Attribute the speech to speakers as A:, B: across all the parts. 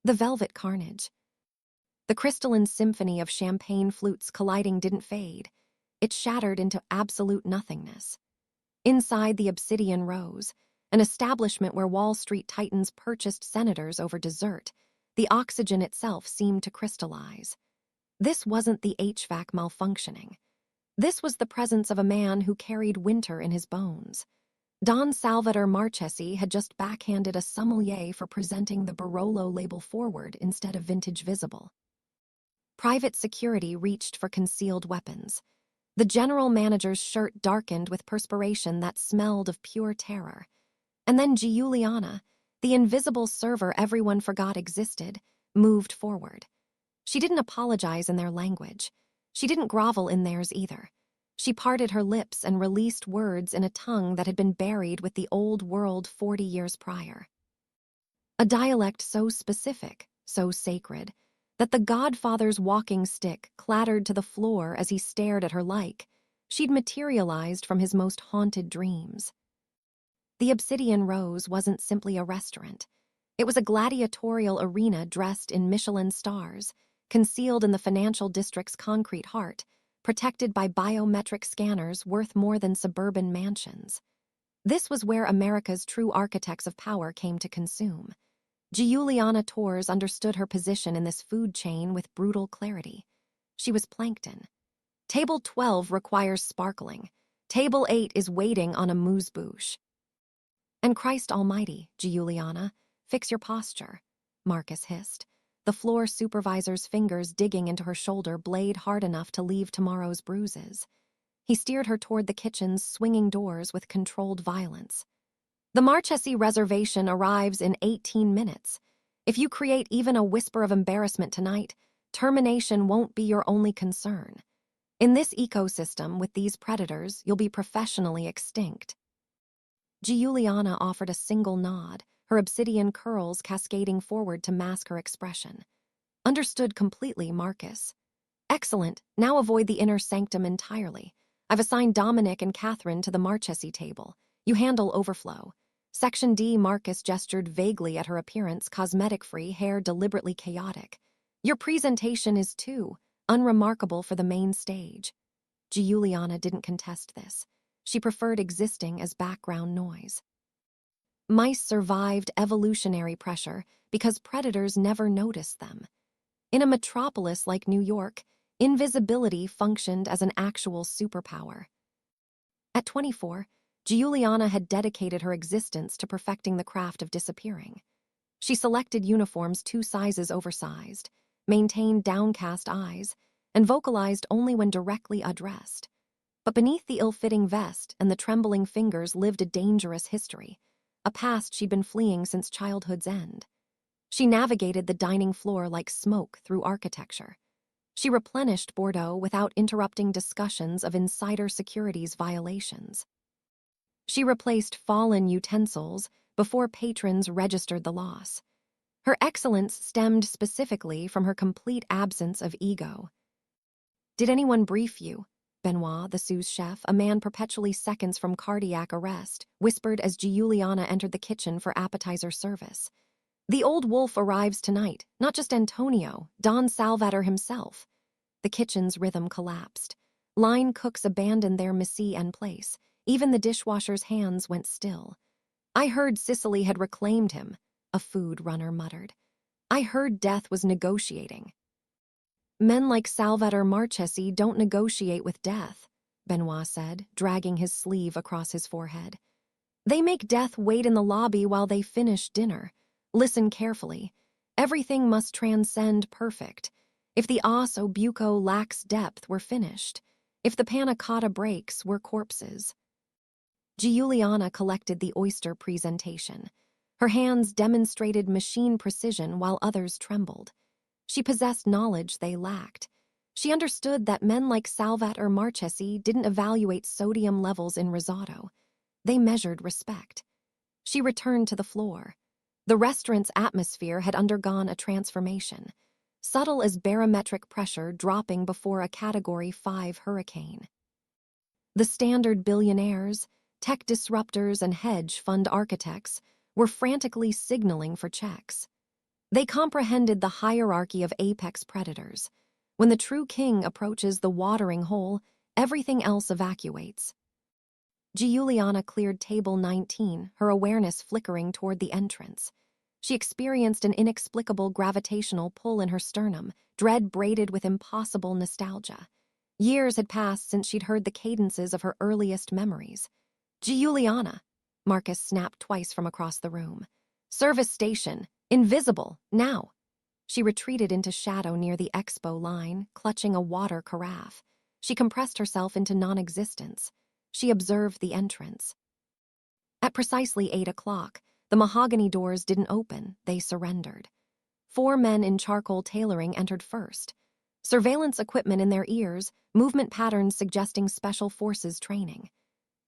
A: The velvet carnage. The crystalline symphony of champagne flutes colliding didn't fade. It shattered into absolute nothingness. Inside the obsidian rose, an establishment where Wall Street titans purchased senators over dessert, the oxygen itself seemed to crystallize. This wasn't the HVAC malfunctioning. This was the presence of a man who carried winter in his bones. Don Salvatore Marchesi had just backhanded a sommelier for presenting the Barolo label forward instead of vintage visible. Private security reached for concealed weapons. The general manager's shirt darkened with perspiration that smelled of pure terror. And then Giuliana, the invisible server everyone forgot existed, moved forward. She didn't apologize in their language. She didn't grovel in theirs either. She parted her lips and released words in a tongue that had been buried with the old world 40 years prior. A dialect so specific, so sacred, that the Godfather's walking stick clattered to the floor as he stared at her like she'd materialized from his most haunted dreams. The Obsidian Rose wasn't simply a restaurant. It was a gladiatorial arena dressed in Michelin stars, concealed in the financial district's concrete heart, protected by biometric scanners worth more than suburban mansions. This was where America's true architects of power came to consume. Giuliana Torres understood her position in this food chain with brutal clarity. She was plankton. Table 12 requires sparkling. Table 8 is waiting on a amuse-bouche. And Christ almighty, Giuliana, fix your posture, Marcus hissed, the floor supervisor's fingers digging into her shoulder blade hard enough to leave tomorrow's bruises. He steered her toward the kitchen's swinging doors with controlled violence. The Marchesi reservation arrives in 18 minutes. If you create even a whisper of embarrassment tonight, termination won't be your only concern. In this ecosystem with these predators, you'll be professionally extinct. Giuliana offered a single nod, her obsidian curls cascading forward to mask her expression. Understood completely, Marcus. Excellent, now avoid the inner sanctum entirely. I've assigned Dominic and Catherine to the Marchesi table. You handle overflow. Section D. Marcus gestured vaguely at her appearance, cosmetic-free, hair deliberately chaotic. Your presentation is too unremarkable for the main stage. Giuliana didn't contest this. She preferred existing as background noise. Mice survived evolutionary pressure because predators never noticed them. In a metropolis like New York, invisibility functioned as an actual superpower. At 24, Giuliana had dedicated her existence to perfecting the craft of disappearing. She selected uniforms 2 sizes oversized, maintained downcast eyes, and vocalized only when directly addressed. But beneath the ill-fitting vest and the trembling fingers lived a dangerous history, a past she'd been fleeing since childhood's end. She navigated the dining floor like smoke through architecture. She replenished Bordeaux without interrupting discussions of insider securities violations. She replaced fallen utensils before patrons registered the loss. Her excellence stemmed specifically from her complete absence of ego. Did anyone brief you? Benoit, the sous chef, a man perpetually seconds from cardiac arrest, whispered as Giuliana entered the kitchen for appetizer service. The old wolf arrives tonight, not just Antonio, Don Salvatore himself. The kitchen's rhythm collapsed. Line cooks abandoned their mise en place. Even the dishwasher's hands went still. I heard Sicily had reclaimed him, a food runner muttered. I heard death was negotiating. Men like Salvatore Marchesi don't negotiate with death, Benoit said, dragging his sleeve across his forehead. They make death wait in the lobby while they finish dinner. Listen carefully. Everything must transcend perfect. If the os obuco lacks depth, we're finished. If the panna cotta breaks, we're corpses. Giuliana collected the oyster presentation. Her hands demonstrated machine precision while others trembled. She possessed knowledge they lacked. She understood that men like Salvatore Marchesi didn't evaluate sodium levels in risotto. They measured respect. She returned to the floor. The restaurant's atmosphere had undergone a transformation, subtle as barometric pressure dropping before a Category 5 hurricane. The standard billionaires, tech disruptors, and hedge fund architects were frantically signaling for checks. They comprehended the hierarchy of apex predators. When the true king approaches the watering hole, everything else evacuates. Giuliana cleared table 19, her awareness flickering toward the entrance. She experienced an inexplicable gravitational pull in her sternum, dread braided with impossible nostalgia. Years had passed since she'd heard the cadences of her earliest memories. Giuliana, Marcus snapped twice from across the room. Service station, invisible, now. She retreated into shadow near the expo line, clutching a water carafe. She compressed herself into non-existence. She observed the entrance. At precisely 8 o'clock, the mahogany doors didn't open, they surrendered. 4 men in charcoal tailoring entered first. Surveillance equipment in their ears, movement patterns suggesting special forces training.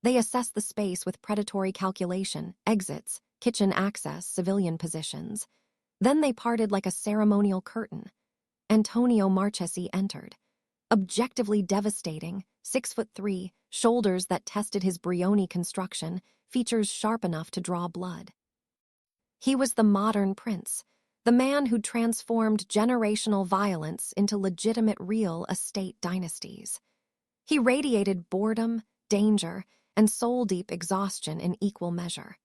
A: They assessed the space with predatory calculation, exits, kitchen access, civilian positions. Then they parted like a ceremonial curtain. Antonio Marchesi entered. Objectively devastating, 6'3", shoulders that tested his Brioni construction, features sharp enough to draw blood. He was the modern prince, the man who'd transformed generational violence into legitimate real estate dynasties. He radiated boredom, danger, and soul-deep exhaustion in equal measure.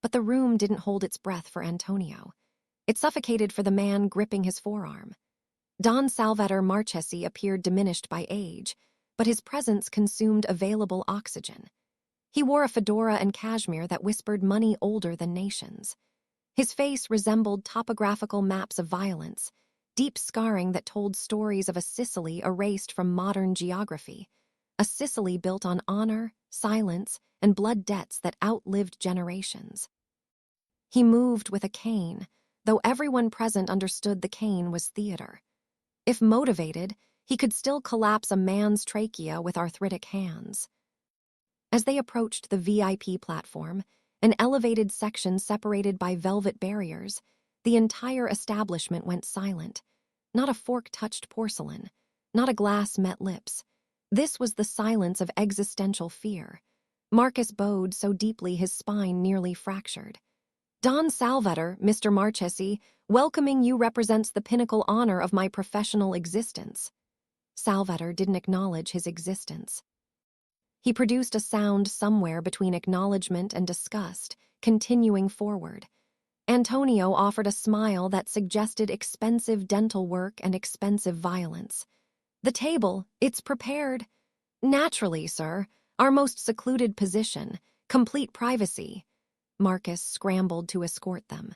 A: But the room didn't hold its breath for Antonio. It suffocated for the man gripping his forearm. Don Salvatore Marchesi appeared diminished by age, but his presence consumed available oxygen. He wore a fedora and cashmere that whispered money older than nations. His face resembled topographical maps of violence, deep scarring that told stories of a Sicily erased from modern geography, a Sicily built on honor, silence, and blood debts that outlived generations. He moved with a cane, though everyone present understood the cane was theater. If motivated, he could still collapse a man's trachea with arthritic hands. As they approached the VIP platform, an elevated section separated by velvet barriers, the entire establishment went silent. Not a fork touched porcelain, not a glass met lips. This was the silence of existential fear. Marcus bowed so deeply his spine nearly fractured. Don Salvatore, Mr. Marchesi, welcoming you represents the pinnacle honor of my professional existence. Salvatore didn't acknowledge his existence. He produced a sound somewhere between acknowledgement and disgust, continuing forward. Antonio offered a smile that suggested expensive dental work and expensive violence. The table, it's prepared. Naturally, sir, our most secluded position, complete privacy. Marcus scrambled to escort them.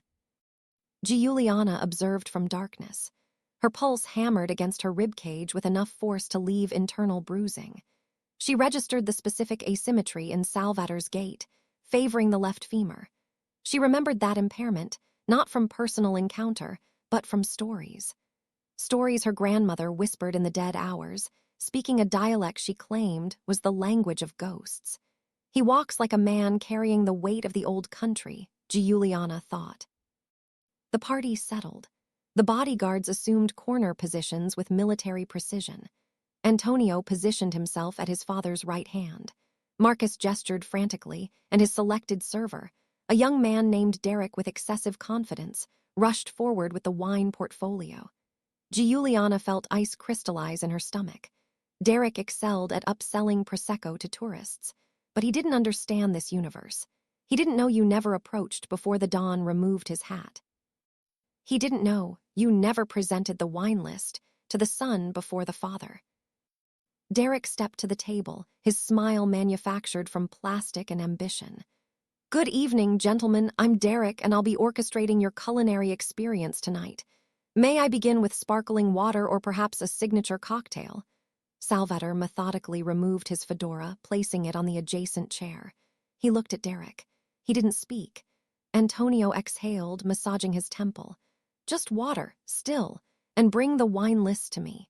A: Giuliana observed from darkness. Her pulse hammered against her ribcage with enough force to leave internal bruising. She registered the specific asymmetry in Salvatore's gait, favoring the left femur. She remembered that impairment, not from personal encounter, but from stories. Stories her grandmother whispered in the dead hours, speaking a dialect she claimed was the language of ghosts. He walks like a man carrying the weight of the old country, Giuliana thought. The party settled. The bodyguards assumed corner positions with military precision. Antonio positioned himself at his father's right hand. Marcus gestured frantically, and his selected server, a young man named Derek with excessive confidence, rushed forward with the wine portfolio. Giuliana felt ice crystallize in her stomach. Derek excelled at upselling Prosecco to tourists, but he didn't understand this universe. He didn't know you never approached before the Don removed his hat. He didn't know you never presented the wine list to the son before the father. Derek stepped to the table, his smile manufactured from plastic and ambition. Good evening, gentlemen. I'm Derek, and I'll be orchestrating your culinary experience tonight. May I begin with sparkling water or perhaps a signature cocktail? Salvatore methodically removed his fedora, placing it on the adjacent chair. He looked at Derek. He didn't speak. Antonio exhaled, massaging his temple. Just water, still, and bring the wine list to me.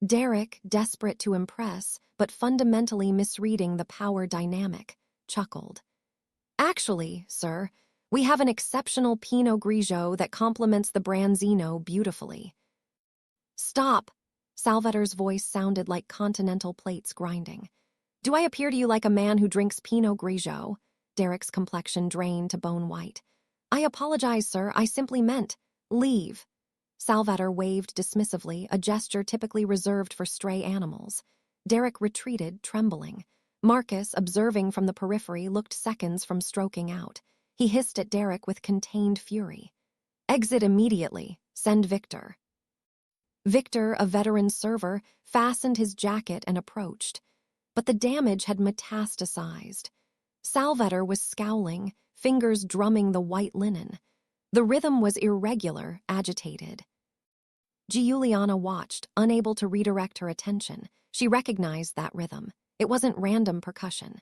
A: Derek, desperate to impress, but fundamentally misreading the power dynamic, chuckled. Actually, sir, we have an exceptional Pinot Grigio that complements the Branzino beautifully. Stop! Salvatore's voice sounded like continental plates grinding. Do I appear to you like a man who drinks Pinot Grigio? Derek's complexion drained to bone white. I apologize, sir. I simply meant, leave. Salvator waved dismissively, a gesture typically reserved for stray animals. Derek retreated, trembling. Marcus, observing from the periphery, looked seconds from stroking out. He hissed at Derek with contained fury. Exit immediately. Send Victor. Victor, a veteran server, fastened his jacket and approached. But the damage had metastasized. Salvator was scowling, fingers drumming the white linen. The rhythm was irregular, agitated. Giuliana watched, unable to redirect her attention. She recognized that rhythm. It wasn't random percussion.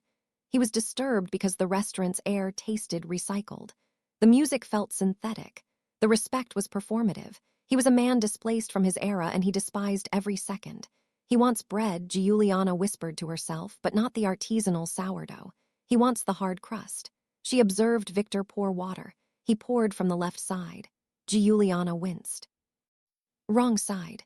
A: He was disturbed because the restaurant's air tasted recycled. The music felt synthetic. The respect was performative. He was a man displaced from his era, and he despised every second. He wants bread, Giuliana whispered to herself, but not the artisanal sourdough. He wants the hard crust. She observed Victor pour water. He poured from the left side. Giuliana winced. Wrong side.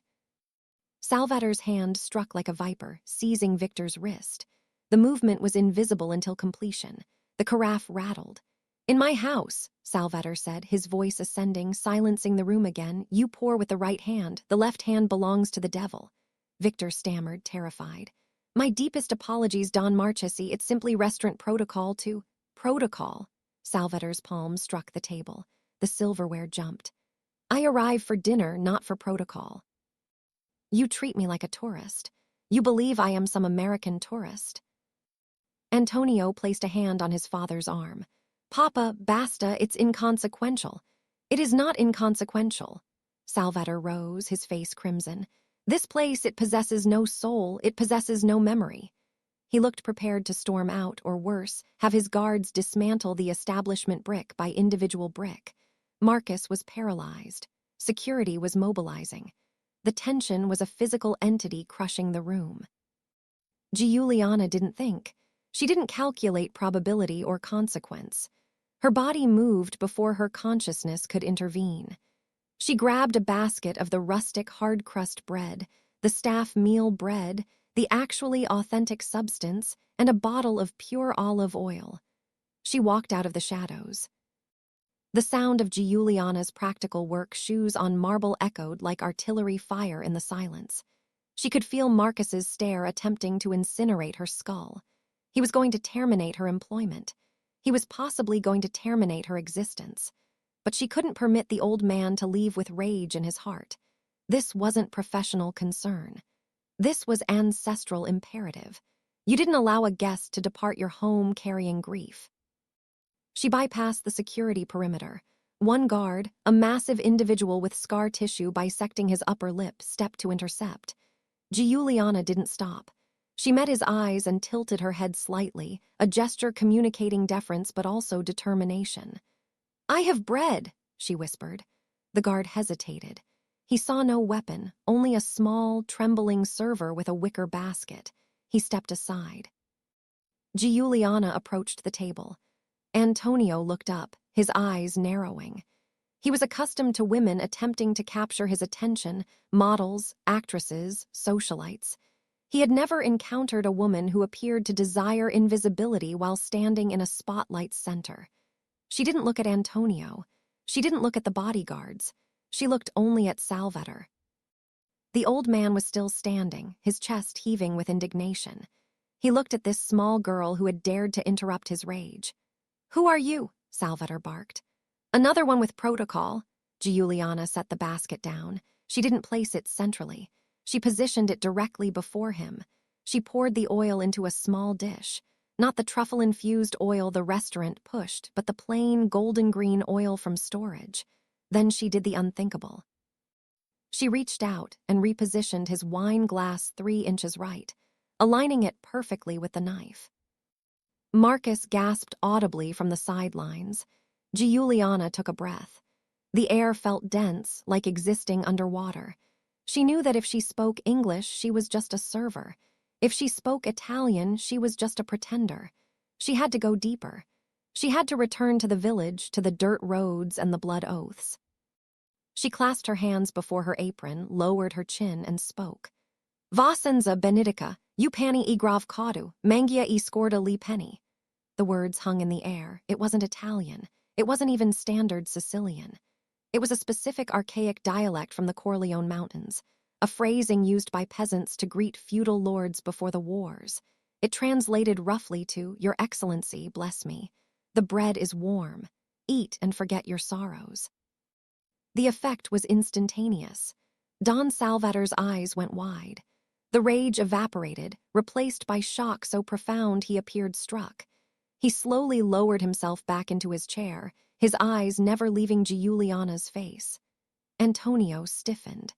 A: Salvator's hand struck like a viper, seizing Victor's wrist. The movement was invisible until completion. The carafe rattled. In my house, Salvator said, his voice ascending, silencing the room again. You pour with the right hand. The left hand belongs to the devil. Victor stammered, terrified. My deepest apologies, Don Marchesi. It's simply restaurant protocol to... Protocol? Salvator's palm struck the table. The silverware jumped. I arrive for dinner, not for protocol. You treat me like a tourist. You believe I am some American tourist. Antonio placed a hand on his father's arm. Papa, basta, it's inconsequential. It is not inconsequential. Salvator rose, his face crimson. This place, it possesses no soul, it possesses no memory. He looked prepared to storm out, or worse, have his guards dismantle the establishment brick by individual brick. Marcus was paralyzed. Security was mobilizing. The tension was a physical entity crushing the room. Giuliana didn't think. She didn't calculate probability or consequence. Her body moved before her consciousness could intervene. She grabbed a basket of the rustic hard-crust bread, the staff meal bread, the actually authentic substance, and a bottle of pure olive oil. She walked out of the shadows. The sound of Giuliana's practical work shoes on marble echoed like artillery fire in the silence. She could feel Marcus's stare attempting to incinerate her skull. He was going to terminate her employment. He was possibly going to terminate her existence. But she couldn't permit the old man to leave with rage in his heart. This wasn't professional concern. This was ancestral imperative. You didn't allow a guest to depart your home carrying grief. She bypassed the security perimeter. One guard, a massive individual with scar tissue bisecting his upper lip, stepped to intercept. Giuliana didn't stop. She met his eyes and tilted her head slightly, a gesture communicating deference but also determination. I have bread, she whispered. The guard hesitated. He saw no weapon, only a small, trembling server with a wicker basket. He stepped aside. Giuliana approached the table. Antonio looked up, his eyes narrowing. He was accustomed to women attempting to capture his attention, models, actresses, socialites. He had never encountered a woman who appeared to desire invisibility while standing in a spotlight center. She didn't look at Antonio. She didn't look at the bodyguards. She looked only at Salvator. The old man was still standing, his chest heaving with indignation. He looked at this small girl who had dared to interrupt his rage. Who are you? Salvator barked. Another one with protocol. Giuliana set the basket down. She didn't place it centrally. She positioned it directly before him. She poured the oil into a small dish. Not the truffle-infused oil the restaurant pushed, but the plain golden-green oil from storage. Then she did the unthinkable. She reached out and repositioned his wine glass 3 inches right, aligning it perfectly with the knife. Marcus gasped audibly from the sidelines. Giuliana took a breath. The air felt dense, like existing underwater. She knew that if she spoke English, she was just a server. If she spoke Italian, she was just a pretender. She had to go deeper. She had to return to the village, to the dirt roads and the blood oaths. She clasped her hands before her apron, lowered her chin, and spoke. Vasenza benedica, you pani I grav cadu, mangia I scorda li penny. The words hung in the air. It wasn't Italian. It wasn't even standard Sicilian. It was a specific archaic dialect from the Corleone Mountains, a phrasing used by peasants to greet feudal lords before the wars. It translated roughly to, "Your Excellency, bless me. The bread is warm. Eat and forget your sorrows." The effect was instantaneous. Don Salvator's eyes went wide. The rage evaporated, replaced by shock so profound he appeared struck. He slowly lowered himself back into his chair, his eyes never leaving Giuliana's face. Antonio stiffened.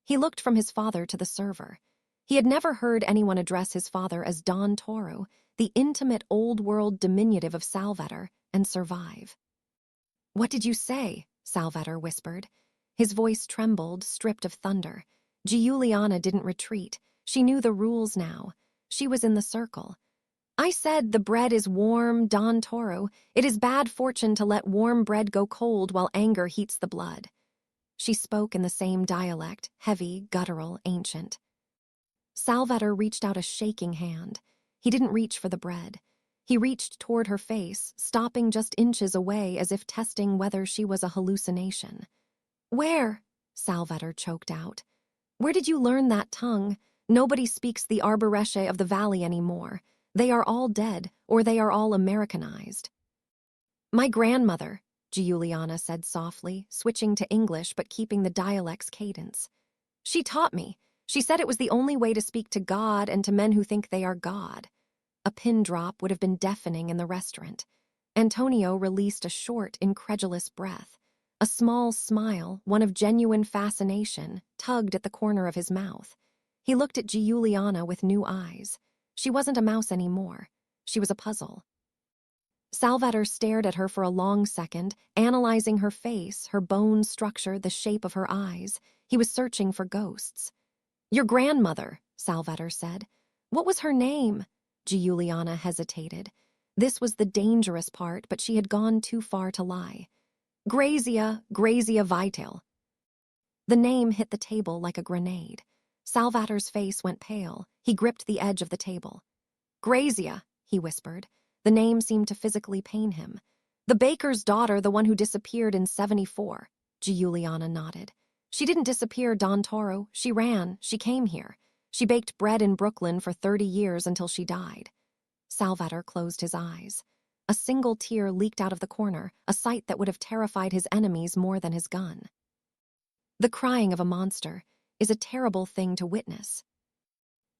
A: He looked from his father to the server. He had never heard anyone address his father as Don Toro, the intimate old-world diminutive of Salvator, and survive. "What did you say?" Salvator whispered. His voice trembled, stripped of thunder. Giuliana didn't retreat. She knew the rules now. She was in the circle. "I said the bread is warm, Don Toro. It is bad fortune to let warm bread go cold while anger heats the blood." She spoke in the same dialect, heavy, guttural, ancient. Salvator reached out a shaking hand. He didn't reach for the bread. He reached toward her face, stopping just inches away as if testing whether she was a hallucination. "Where?" Salvator choked out. "Where did you learn that tongue? Nobody speaks the Arboresce of the valley anymore. They are all dead, or they are all Americanized." "My grandmother," Giuliana said softly, switching to English but keeping the dialect's cadence. "She taught me. She said it was the only way to speak to God and to men who think they are God." A pin drop would have been deafening in the restaurant. Antonio released a short, incredulous breath. A small smile, one of genuine fascination, tugged at the corner of his mouth. He looked at Giuliana with new eyes. She wasn't a mouse anymore. She was a puzzle. Salvator stared at her for a long second, analyzing her face, her bone structure, the shape of her eyes. He was searching for ghosts. "Your grandmother," Salvator said. "What was her name?" Giuliana hesitated. This was the dangerous part, but she had gone too far to lie. Grazia Vital." The name hit the table like a grenade. Salvator's face went pale. He gripped the edge of the table. "Grazia," he whispered. The name seemed to physically pain him. "The baker's daughter, the one who disappeared in 74. Giuliana nodded. "She didn't disappear, Don Toro. She ran. She came here. She baked bread in Brooklyn for 30 years until she died." Salvator closed his eyes. A single tear leaked out of the corner, a sight that would have terrified his enemies more than his gun. The crying of a monster is a terrible thing to witness.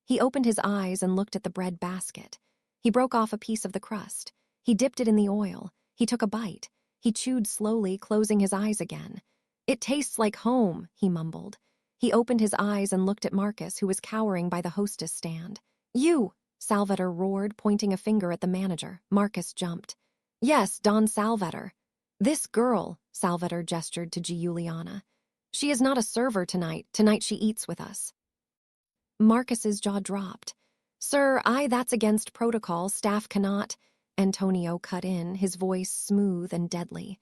A: He opened his eyes and looked at the bread basket. He broke off a piece of the crust. He dipped it in the oil. He took a bite. He chewed slowly, closing his eyes again. "It tastes like home," he mumbled. He opened his eyes and looked at Marcus, who was cowering by the hostess stand. "You!" Salvator roared, pointing a finger at the manager. Marcus jumped. "Yes, Don Salvator." "This girl," Salvator gestured to Giuliana. "She is not a server tonight. Tonight she eats with us." Marcus's jaw dropped. "Sir, that's against protocol. Staff cannot." Antonio cut in, his voice smooth and deadly.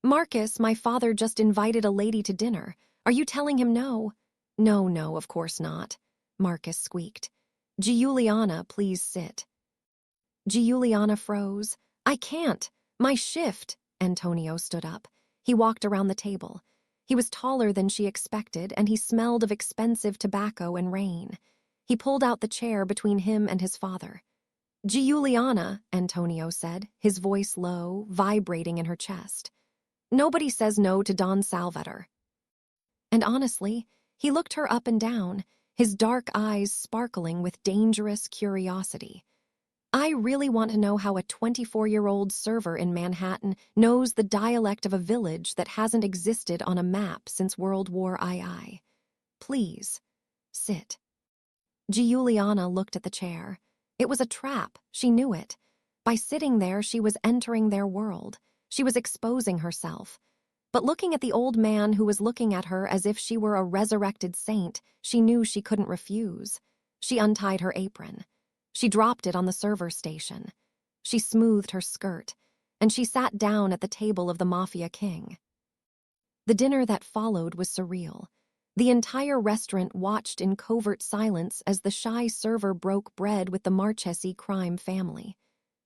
A: "Marcus, my father just invited a lady to dinner. Are you telling him no?" No, of course not," Marcus squeaked. "Giuliana, please sit." Giuliana froze. "I can't. My shift." Antonio stood up. He walked around the table. He was taller than she expected, and he smelled of expensive tobacco and rain. He pulled out the chair between him and his father. "Giuliana," Antonio said, his voice low, vibrating in her chest. "Nobody says no to Don Salvator." And honestly, he looked her up and down, his dark eyes sparkling with dangerous curiosity. "I really want to know how a 24-year-old server in Manhattan knows the dialect of a village that hasn't existed on a map since World War II. Please, sit." Giuliana looked at the chair. It was a trap, she knew it. By sitting there, she was entering their world. She was exposing herself. But looking at the old man who was looking at her as if she were a resurrected saint, she knew she couldn't refuse. She untied her apron. She dropped it on the server station. She smoothed her skirt, and she sat down at the table of the Mafia king. The dinner that followed was surreal. The entire restaurant watched in covert silence as the shy server broke bread with the Marchesi crime family.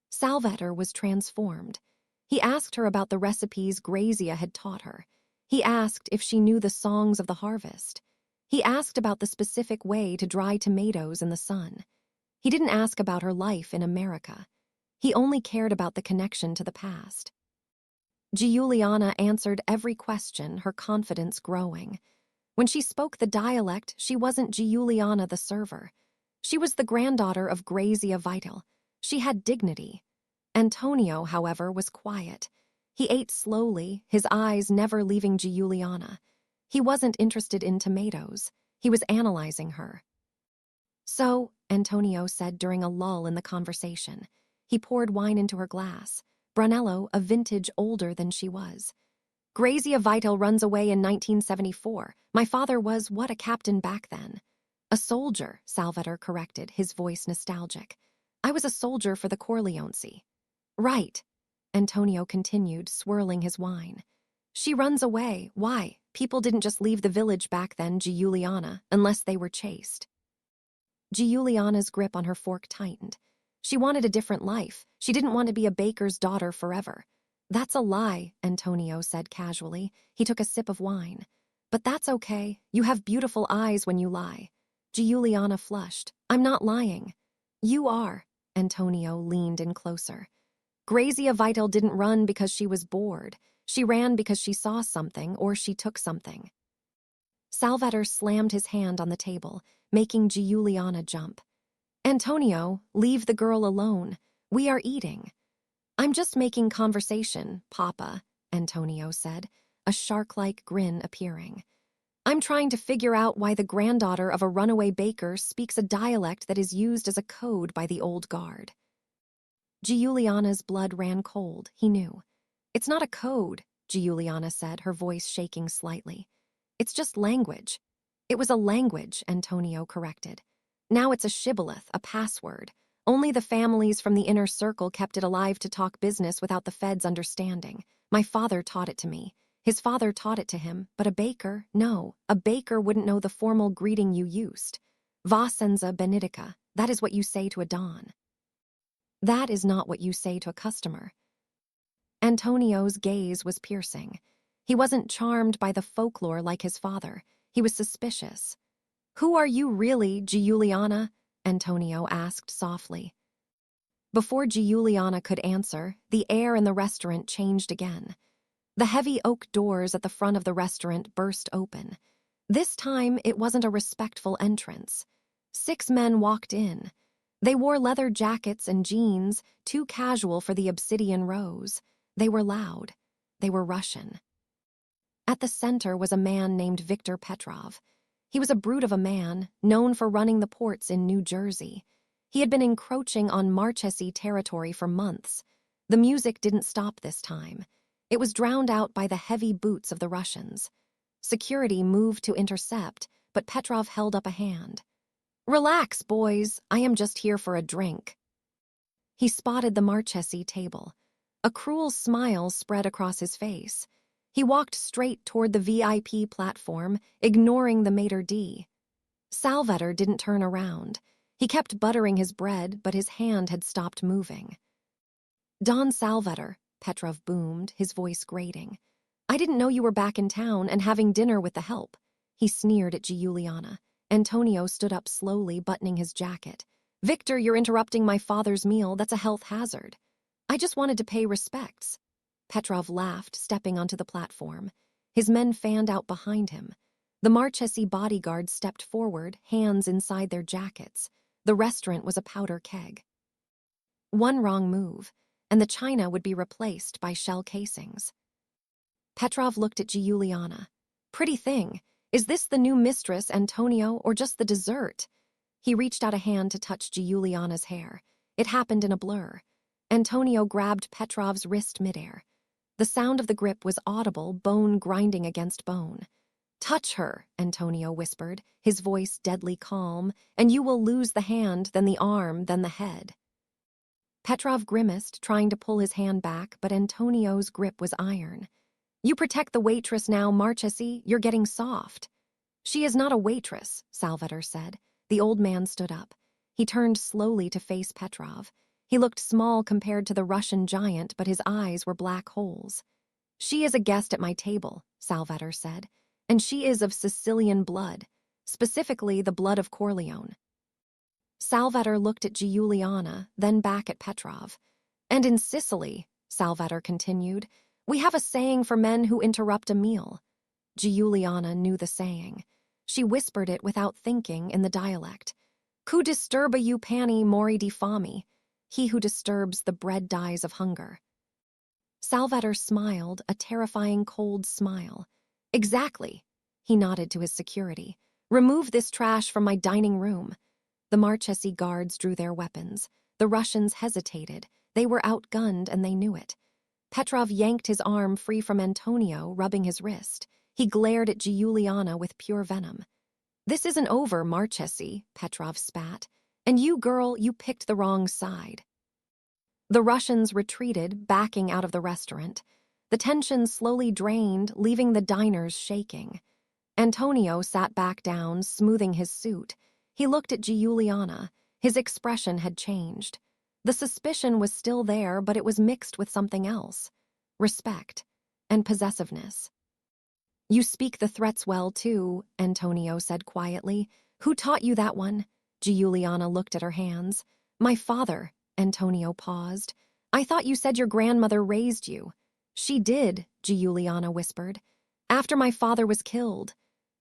A: Salvator was transformed. He asked her about the recipes Grazia had taught her. He asked if she knew the songs of the harvest. He asked about the specific way to dry tomatoes in the sun. He didn't ask about her life in America. He only cared about the connection to the past. Giuliana answered every question, her confidence growing. When she spoke the dialect, she wasn't Giuliana the server. She was the granddaughter of Grazia Vital. She had dignity. Antonio, however, was quiet. He ate slowly, his eyes never leaving Giuliana. He wasn't interested in tomatoes. He was analyzing her. So, Antonio said during a lull in the conversation. He poured wine into her glass. Brunello, a vintage older than she was. Grazia Vital runs away in 1974. My father was, a captain back then. A soldier, Salvatore corrected, his voice nostalgic. I was a soldier for the Corleonesi. Right, Antonio continued, swirling his wine. She runs away. Why? People didn't just leave the village back then, Giuliana, unless they were chased. Giuliana's grip on her fork tightened. She wanted a different life. She didn't want to be a baker's daughter forever. That's a lie, Antonio said casually. He took a sip of wine. But that's okay. You have beautiful eyes when you lie. Giuliana flushed. I'm not lying. You are. Antonio leaned in closer. Grazia Vital didn't run because she was bored. She ran because she saw something or she took something. Salvatore slammed his hand on the table, making Giuliana jump. Antonio, leave the girl alone. We are eating. I'm just making conversation, Papa, Antonio said, a shark-like grin appearing. I'm trying to figure out why the granddaughter of a runaway baker speaks a dialect that is used as a code by the old guard. Giuliana's blood ran cold, he knew. It's not a code, Giuliana said, her voice shaking slightly. It's just language. It was a language, Antonio corrected. Now it's a shibboleth, a password. Only the families from the inner circle kept it alive to talk business without the feds understanding. My father taught it to me. His father taught it to him, but a baker, no, a baker wouldn't know the formal greeting you used. Va senza benedica, that is what you say to a don. That is not what you say to a customer. Antonio's gaze was piercing. He wasn't charmed by the folklore like his father. He was suspicious. Who are you really, Giuliana? Antonio asked softly. Before Giuliana could answer, the air in the restaurant changed again. The heavy oak doors at the front of the restaurant burst open. This time, it wasn't a respectful entrance. 6 men walked in. They wore leather jackets and jeans, too casual for the obsidian rose. They were loud. They were Russian. At the center was a man named Viktor Petrov. He was a brute of a man, known for running the ports in New Jersey. He had been encroaching on Marchesi territory for months. The music didn't stop this time. It was drowned out by the heavy boots of the Russians. Security moved to intercept, but Petrov held up a hand. Relax, boys. I am just here for a drink. He spotted the Marchesi table. A cruel smile spread across his face. He walked straight toward the VIP platform, ignoring the maitre d'. Salvatore didn't turn around. He kept buttering his bread, but his hand had stopped moving. Don Salvatore, Petrov boomed, his voice grating. I didn't know you were back in town and having dinner with the help. He sneered at Giuliana. Antonio stood up slowly, buttoning his jacket. Victor, you're interrupting my father's meal. That's a health hazard. I just wanted to pay respects. Petrov laughed, stepping onto the platform. His men fanned out behind him. The Marchesi bodyguards stepped forward, hands inside their jackets. The restaurant was a powder keg. One wrong move, and the china would be replaced by shell casings. Petrov looked at Giuliana. Pretty thing. Is this the new mistress, Antonio, or just the dessert? He reached out a hand to touch Giuliana's hair. It happened in a blur. Antonio grabbed Petrov's wrist midair. The sound of the grip was audible, bone grinding against bone. Touch her, Antonio whispered, his voice deadly calm, and you will lose the hand, then the arm, then the head. Petrov grimaced, trying to pull his hand back, but Antonio's grip was iron. You protect the waitress now, Marchesi, you're getting soft. She is not a waitress, Salvatore said. The old man stood up. He turned slowly to face Petrov. He looked small compared to the Russian giant, but his eyes were black holes. "She is a guest at my table," Salvator said, "and she is of Sicilian blood, specifically the blood of Corleone." Salvator looked at Giuliana, then back at Petrov. "And in Sicily," Salvator continued, "we have a saying for men who interrupt a meal." Giuliana knew the saying. She whispered it without thinking in the dialect. "Who disturba you pani mori di fame?" He who disturbs the bread dies of hunger. Salvator smiled, a terrifying cold smile. "Exactly." He nodded to his security. "Remove this trash from my dining room." The Marchesi guards drew their weapons. The Russians hesitated. They were outgunned and they knew it. Petrov yanked his arm free from Antonio, rubbing his wrist. He glared at Giuliana with pure venom. "This isn't over, Marchesi," Petrov spat. "And you, girl, you picked the wrong side." The Russians retreated, backing out of the restaurant. The tension slowly drained, leaving the diners shaking. Antonio sat back down, smoothing his suit. He looked at Giuliana. His expression had changed. The suspicion was still there, but it was mixed with something else. Respect and possessiveness. "You speak the threats well, too," Antonio said quietly. "Who taught you that one?" Giuliana looked at her hands. "My father." Antonio paused. "I thought you said your grandmother raised you." "She did," Giuliana whispered. "After my father was killed."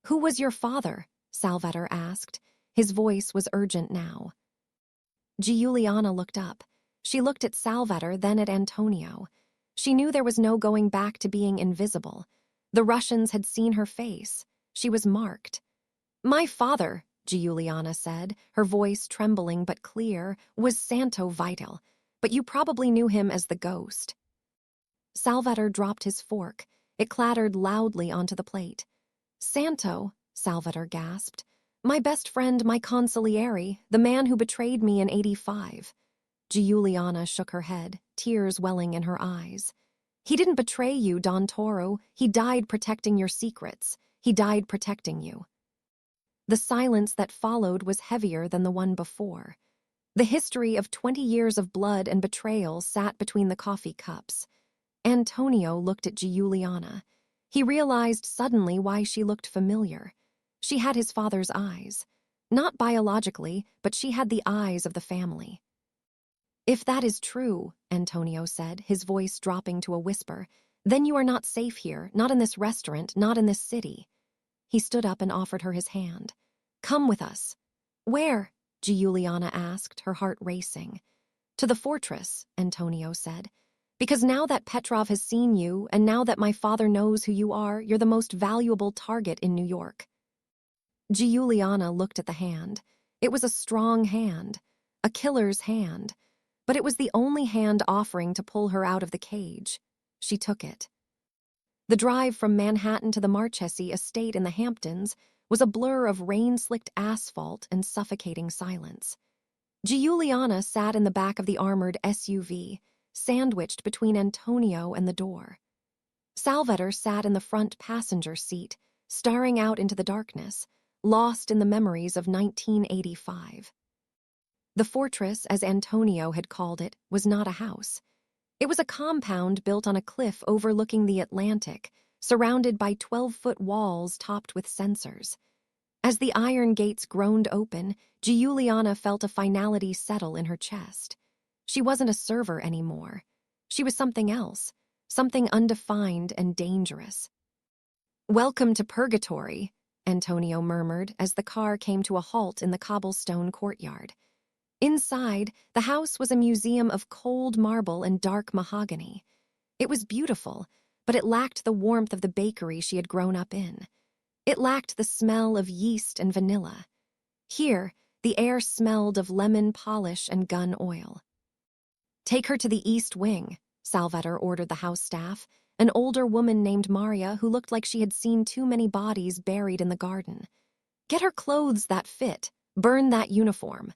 A: "Who was your father?" Salvator asked. His voice was urgent now. Giuliana looked up. She looked at Salvator, then at Antonio. She knew there was no going back to being invisible. The Russians had seen her face. She was marked. "My father," Giuliana said, her voice trembling but clear, "was Santo Vital, but you probably knew him as the ghost." Salvator dropped his fork. It clattered loudly onto the plate. "Santo," Salvator gasped. "My best friend, my consigliere, the man who betrayed me in '85. Giuliana shook her head, tears welling in her eyes. "He didn't betray you, Don Toro. He died protecting your secrets. He died protecting you." The silence that followed was heavier than the one before. The history of 20 years of blood and betrayal sat between the coffee cups. Antonio looked at Giuliana. He realized suddenly why she looked familiar. She had his father's eyes. Not biologically, but she had the eyes of the family. "If that is true," Antonio said, his voice dropping to a whisper, "then you are not safe here, not in this restaurant, not in this city." He stood up and offered her his hand. "Come with us." "Where?" Giuliana asked, her heart racing. "To the fortress," Antonio said. "Because now that Petrov has seen you, and now that my father knows who you are, you're the most valuable target in New York." Giuliana looked at the hand. It was a strong hand, a killer's hand, but it was the only hand offering to pull her out of the cage. She took it. The drive from Manhattan to the Marchesi estate in the Hamptons was a blur of rain-slicked asphalt and suffocating silence. Giuliana sat in the back of the armored SUV, sandwiched between Antonio and the door. Salvator sat in the front passenger seat, staring out into the darkness, lost in the memories of 1985. The fortress, as Antonio had called it, was not a house. It was a compound built on a cliff overlooking the Atlantic, surrounded by 12-foot walls topped with sensors. As the iron gates groaned open, Giuliana felt a finality settle in her chest. She wasn't a server anymore. She was something else, something undefined and dangerous. "Welcome to Purgatory," Antonio murmured as the car came to a halt in the cobblestone courtyard. Inside, the house was a museum of cold marble and dark mahogany. It was beautiful, but it lacked the warmth of the bakery she had grown up in. It lacked the smell of yeast and vanilla. Here, the air smelled of lemon polish and gun oil. "Take her to the East Wing," Salvator ordered the house staff, an older woman named Maria who looked like she had seen too many bodies buried in the garden. "Get her clothes that fit. Burn that uniform."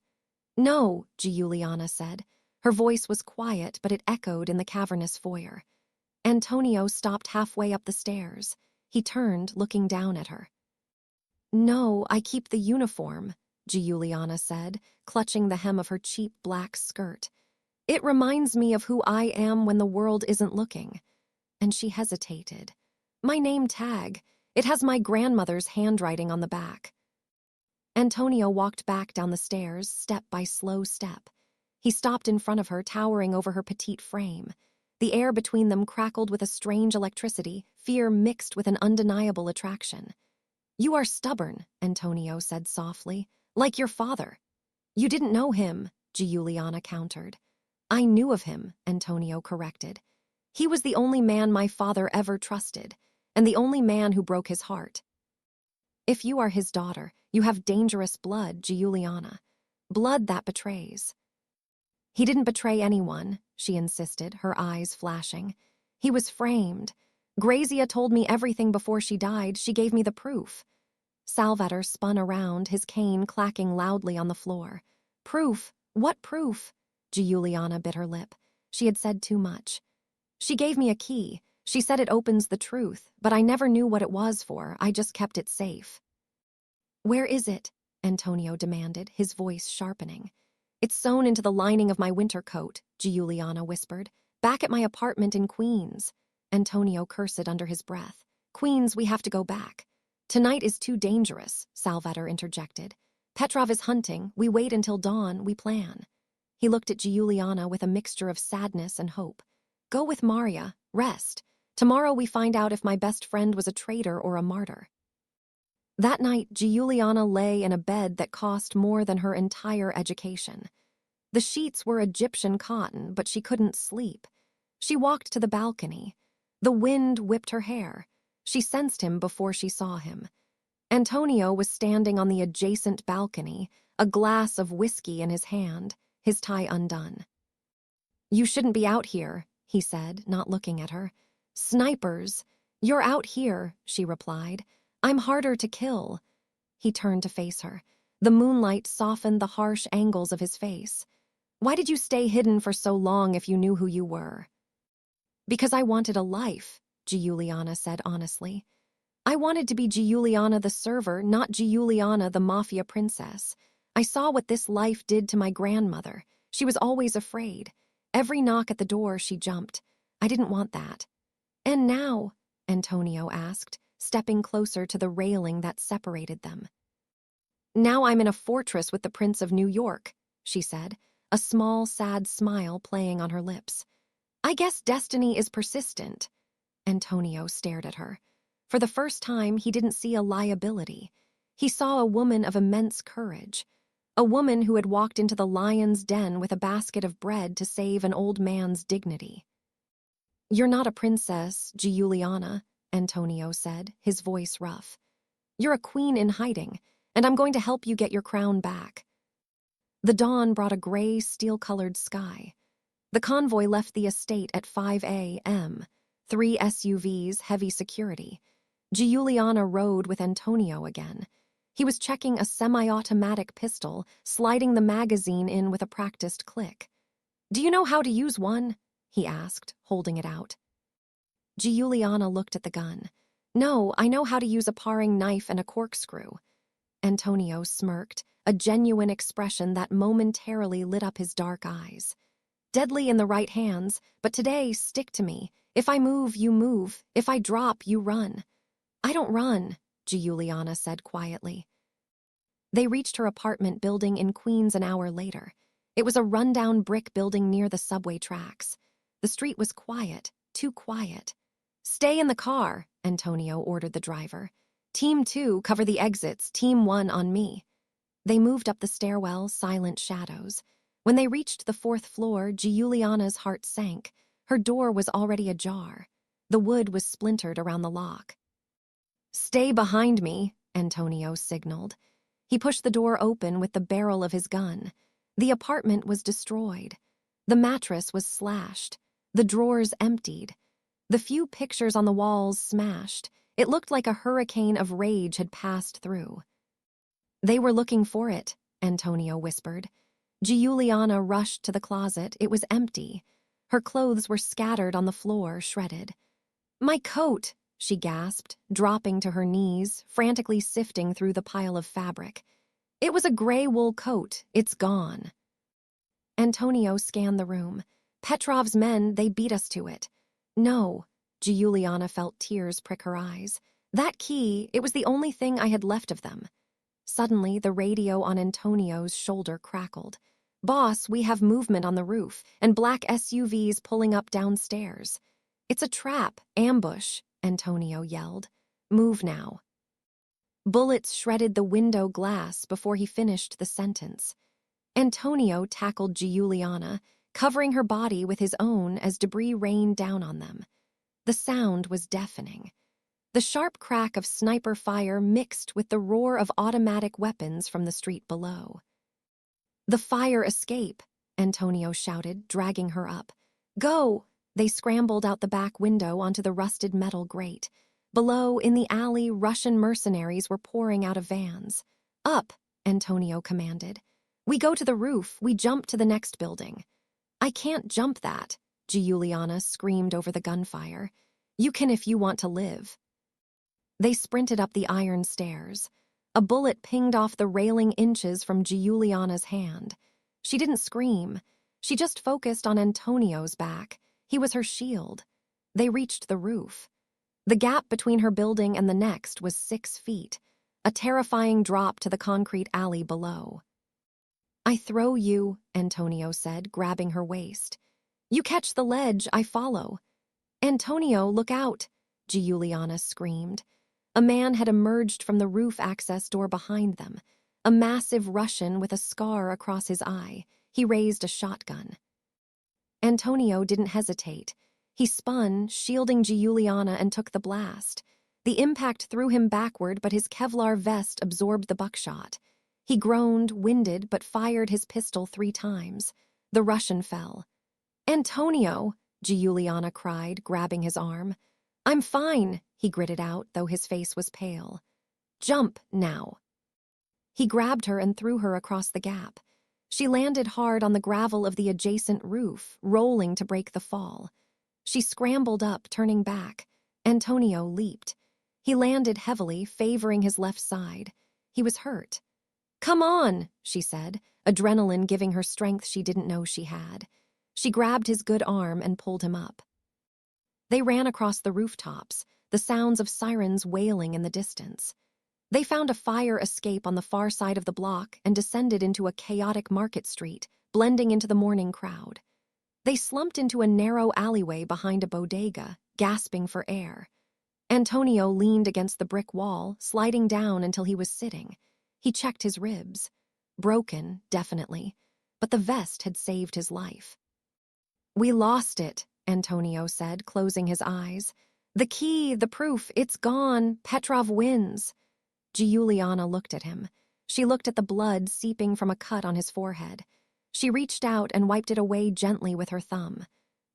A: "No," Giuliana said. Her voice was quiet, but it echoed in the cavernous foyer. Antonio stopped halfway up the stairs. He turned, looking down at her. "No, I keep the uniform," Giuliana said, clutching the hem of her cheap black skirt. It reminds me of who I am when the world isn't looking. And she hesitated. My name tag. It has my grandmother's handwriting on the back. Antonio walked back down the stairs, step by slow step. He stopped in front of her, towering over her petite frame. The air between them crackled with a strange electricity, fear mixed with an undeniable attraction. You are stubborn, Antonio said softly, like your father. You didn't know him, Giuliana countered. I knew of him, Antonio corrected. He was the only man my father ever trusted, and the only man who broke his heart. If you are his daughter, you have dangerous blood, Giuliana. Blood that betrays. He didn't betray anyone, she insisted, her eyes flashing. He was framed. Grazia told me everything before she died. She gave me the proof. Salvator spun around, his cane clacking loudly on the floor. Proof? What proof? Giuliana bit her lip. She had said too much. She gave me a key. She said it opens the truth, but I never knew what it was for. I just kept it safe. Where is it? Antonio demanded, his voice sharpening. It's sewn into the lining of my winter coat, Giuliana whispered. Back at my apartment in Queens. Antonio cursed under his breath. Queens, we have to go back. Tonight is too dangerous, Salvator interjected. Petrov is hunting. We wait until dawn. We plan. He looked at Giuliana with a mixture of sadness and hope. Go with Maria. Rest. Tomorrow we find out if my best friend was a traitor or a martyr. That night, Giuliana lay in a bed that cost more than her entire education. The sheets were Egyptian cotton, but she couldn't sleep. She walked to the balcony. The wind whipped her hair. She sensed him before she saw him. Antonio was standing on the adjacent balcony, a glass of whiskey in his hand, his tie undone. You shouldn't be out here, he said, not looking at her. Snipers. You're out here, she replied. I'm harder to kill. He turned to face her. The moonlight softened the harsh angles of his face. Why did you stay hidden for so long if you knew who you were? Because I wanted a life, Giuliana said honestly. I wanted to be Giuliana the server, not Giuliana the Mafia princess. I saw what this life did to my grandmother. She was always afraid. Every knock at the door, she jumped. I didn't want that. And now? Antonio asked, stepping closer to the railing that separated them. Now I'm in a fortress with the Prince of New York, she said, a small, sad smile playing on her lips. I guess destiny is persistent. Antonio stared at her. For the first time, he didn't see a liability. He saw a woman of immense courage. A woman who had walked into the lion's den with a basket of bread to save an old man's dignity. You're not a princess, Giuliana, Antonio said, his voice rough. You're a queen in hiding, and I'm going to help you get your crown back. The dawn brought a gray, steel-colored sky. The convoy left the estate at 5 a.m., 3 SUVs, heavy security. Giuliana rode with Antonio again. He was checking a semi-automatic pistol, sliding the magazine in with a practiced click. Do you know how to use one? He asked, holding it out. Giuliana looked at the gun. No, I know how to use a paring knife and a corkscrew. Antonio smirked, a genuine expression that momentarily lit up his dark eyes. Deadly in the right hands, but today, stick to me. If I move, you move. If I drop, you run. I don't run, Giuliana said quietly. They reached her apartment building in Queens an hour later. It was a rundown brick building near the subway tracks. The street was quiet, too quiet. Stay in the car, Antonio ordered the driver. Team 2, cover the exits. Team 1 on me. They moved up the stairwell, silent shadows. When they reached the 4th floor, Giuliana's heart sank. Her door was already ajar. The wood was splintered around the lock. Stay behind me, Antonio signaled. He pushed the door open with the barrel of his gun. The apartment was destroyed. The mattress was slashed. The drawers emptied. The few pictures on the walls smashed. It looked like a hurricane of rage had passed through. They were looking for it, Antonio whispered. Giuliana rushed to the closet. It was empty. Her clothes were scattered on the floor, shredded. My coat, she gasped, dropping to her knees, frantically sifting through the pile of fabric. It was a gray wool coat. It's gone. Antonio scanned the room. Petrov's men, they beat us to it. No. Giuliana felt tears prick her eyes. That key, it was the only thing I had left of them. Suddenly, the radio on Antonio's shoulder crackled. Boss, we have movement on the roof, and black SUVs pulling up downstairs. It's a trap, ambush, Antonio yelled. Move now. Bullets shredded the window glass before he finished the sentence. Antonio tackled Giuliana, covering her body with his own as debris rained down on them. The sound was deafening. The sharp crack of sniper fire mixed with the roar of automatic weapons from the street below. The fire escape, Antonio shouted, dragging her up. Go! They scrambled out the back window onto the rusted metal grate. Below, in the alley, Russian mercenaries were pouring out of vans. Up, Antonio commanded. We go to the roof, we jump to the next building. I can't jump that, Giuliana screamed over the gunfire. You can if you want to live. They sprinted up the iron stairs. A bullet pinged off the railing inches from Giuliana's hand. She didn't scream. She just focused on Antonio's back. He was her shield. They reached the roof. The gap between her building and the next was 6 feet, a terrifying drop to the concrete alley below. I throw you, Antonio said, grabbing her waist. You catch the ledge, I follow. Antonio, look out, Giuliana screamed. A man had emerged from the roof access door behind them, a massive Russian with a scar across his eye. He raised a shotgun. Antonio didn't hesitate. He spun, shielding Giuliana, and took the blast. The impact threw him backward, but his Kevlar vest absorbed the buckshot. He groaned, winded, but fired his pistol 3 times. The Russian fell. Antonio, Giuliana cried, grabbing his arm. I'm fine, he gritted out, though his face was pale. Jump, now. He grabbed her and threw her across the gap. She landed hard on the gravel of the adjacent roof, rolling to break the fall. She scrambled up, turning back. Antonio leaped. He landed heavily, favoring his left side. He was hurt. Come on, she said, adrenaline giving her strength she didn't know she had. She grabbed his good arm and pulled him up. They ran across the rooftops, the sounds of sirens wailing in the distance. They found a fire escape on the far side of the block and descended into a chaotic market street, blending into the morning crowd. They slumped into a narrow alleyway behind a bodega, gasping for air. Antonio leaned against the brick wall, sliding down until he was sitting. He checked his ribs. Broken, definitely, but the vest had saved his life. We lost it, Antonio said, closing his eyes. The key, the proof, it's gone. Petrov wins. Giuliana looked at him. She looked at the blood seeping from a cut on his forehead. She reached out and wiped it away gently with her thumb.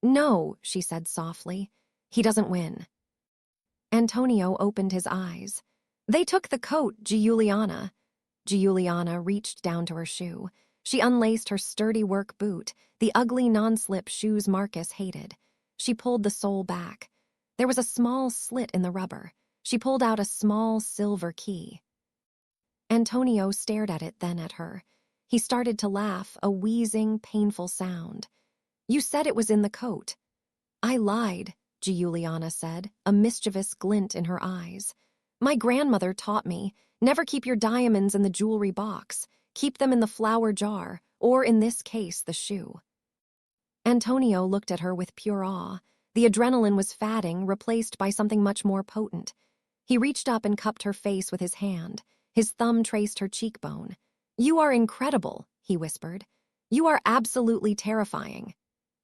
A: No, she said softly. He doesn't win. Antonio opened his eyes. They took the coat, Giuliana. Giuliana reached down to her shoe. She unlaced her sturdy work boot, the ugly non-slip shoes Marcus hated. She pulled the sole back. There was a small slit in the rubber. She pulled out a small silver key. Antonio stared at it, then at her. He started to laugh, a wheezing, painful sound. You said it was in the coat. I lied, Giuliana said, a mischievous glint in her eyes. My grandmother taught me, never keep your diamonds in the jewelry box. Keep them in the flour jar, or in this case, the shoe. Antonio looked at her with pure awe. The adrenaline was fading, replaced by something much more potent. He reached up and cupped her face with his hand. His thumb traced her cheekbone. You are incredible, he whispered. You are absolutely terrifying.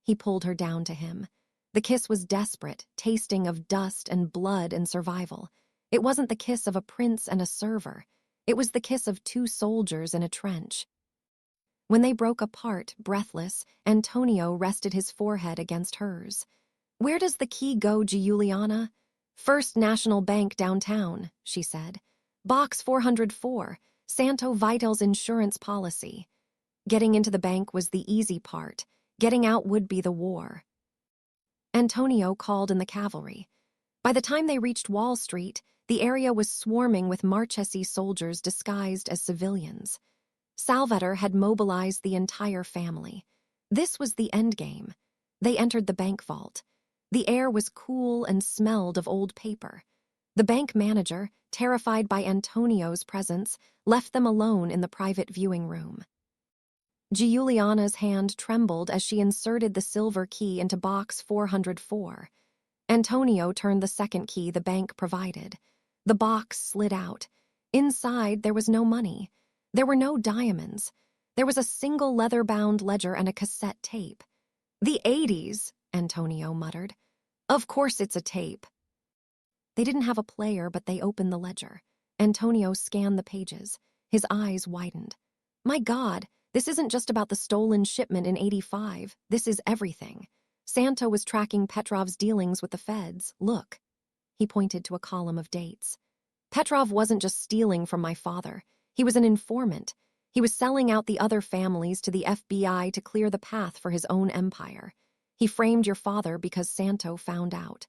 A: He pulled her down to him. The kiss was desperate, tasting of dust and blood and survival. It wasn't the kiss of a prince and a server. It was the kiss of 2 soldiers in a trench. When they broke apart, breathless, Antonio rested his forehead against hers. Where does the key go, Giuliana? First National Bank downtown, she said. Box 404, Santo Vital's insurance policy. Getting into the bank was the easy part. Getting out would be the war. Antonio called in the cavalry. By the time they reached Wall Street, the area was swarming with Marchesi soldiers disguised as civilians. Salvator had mobilized the entire family. This was the endgame. They entered the bank vault. The air was cool and smelled of old paper. The bank manager, terrified by Antonio's presence, left them alone in the private viewing room. Giuliana's hand trembled as she inserted the silver key into box 404. Antonio turned the second key the bank provided. The box slid out. Inside, there was no money. There were no diamonds. There was a single leather-bound ledger and a cassette tape. "The 80s," Antonio muttered. "Of course it's a tape." They didn't have a player, but they opened the ledger. Antonio scanned the pages. His eyes widened. "My God, this isn't just about the stolen shipment in '85. This is everything. Santo was tracking Petrov's dealings with the feds. Look." He pointed to a column of dates. "Petrov wasn't just stealing from my father. He was an informant. He was selling out the other families to the FBI to clear the path for his own empire. He framed your father because Santo found out."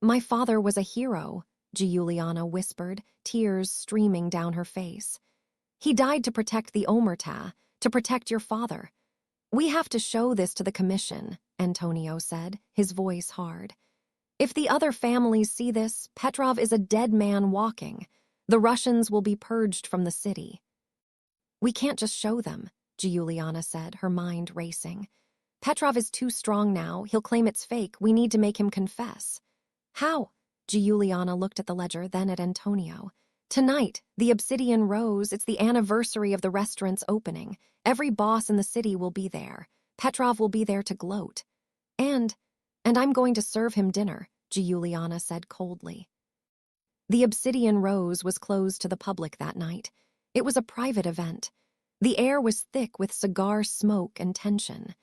A: "My father was a hero," Giuliana whispered, tears streaming down her face. "He died to protect the Omerta, to protect your father." "We have to show this to the commission," Antonio said, his voice hard. "If the other families see this, Petrov is a dead man walking. The Russians will be purged from the city." "We can't just show them," Giuliana said, her mind racing. "Petrov is too strong now. He'll claim it's fake. We need to make him confess." "How?" Giuliana looked at the ledger, then at Antonio. "Tonight, the Obsidian Rose. It's the anniversary of the restaurant's opening. Every boss in the city will be there. Petrov will be there to gloat. And I'm going to serve him dinner," Giuliana said coldly. The Obsidian Rose was closed to the public that night. It was a private event. The air was thick with cigar smoke and tension.